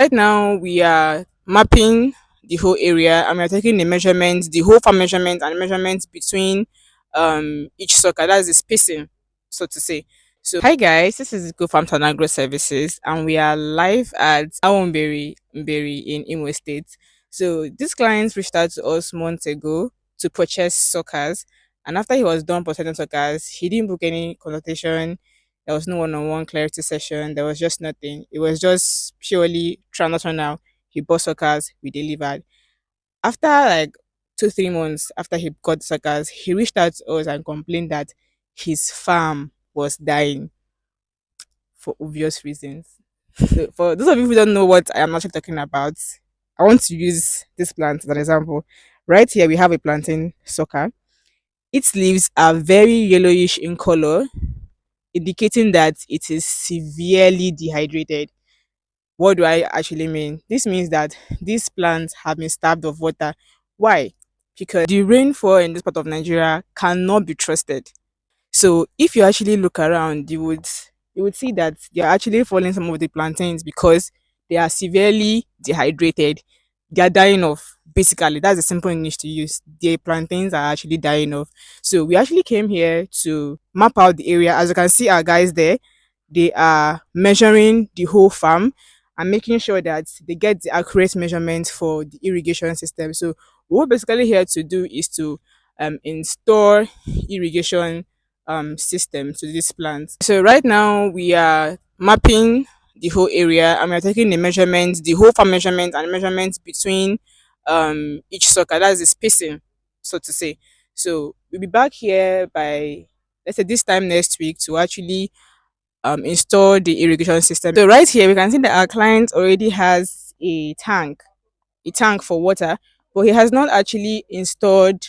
Right now, we are mapping the whole area and we are taking the measurements, the whole farm measurements and measurements between each sucker. That's the spacing, so to say. So, hi guys, this is Ziko Farms and Agro Services, and we are live at Awonberi in Imo State. So, this client reached out to us months ago to purchase suckers, and after he was done purchasing suckers, he didn't book any consultation. There was no one-on-one clarity session. There was just nothing. It was just purely transactional. He bought suckers, we delivered. After like 2 3 months after he got the suckers, he reached out to us and complained that his farm was dying for obvious reasons. So for those of you who don't know what I am actually talking about, I want to use this plant as an example. Right here we have a plantain sucker. Its leaves are very yellowish in color, indicating that it is severely dehydrated. What do I actually mean? This means that these plants have been starved of water. Why? Because the rainfall in this part of Nigeria cannot be trusted. So if you actually look around, you would see that they are actually falling some of the plantains because they are severely dehydrated. They are dying off. Basically, that's a simple English to use. The plantains are actually dying off. So we actually came here to map out the area. As you can see, our guys there, they are measuring the whole farm and making sure that they get the accurate measurement for the irrigation system. So what we're basically here to do is to install irrigation system to this plant. So right now we are mapping the whole area and we're taking the measurements, the whole farm measurement and measurements between each sucker. That's the spacing, so to say. So we'll be back here by, let's say, this time next week to actually install the irrigation system. So right here we can see that our client already has a tank for water, but he has not actually installed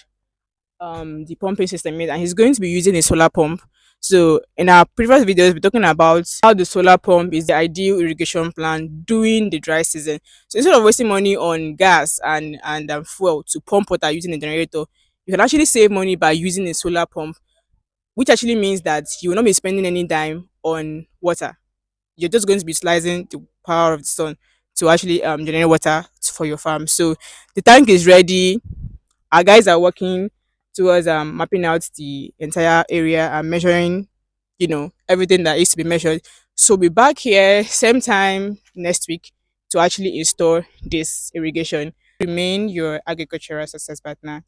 the pumping system yet, and he's going to be using a solar pump. So in our previous videos, we're talking about how the solar pump is the ideal irrigation plan during the dry season. So instead of wasting money on gas and fuel to pump water using a generator, you can actually save money by using a solar pump, which actually means that you will not be spending any dime on water. You're just going to be utilizing the power of the sun to actually generate water for your farm. So the tank is ready. Our guys are working towards mapping out the entire area and measuring, everything that is to be measured. So we'll be back here same time next week to actually install this irrigation. Remain your agricultural success partner.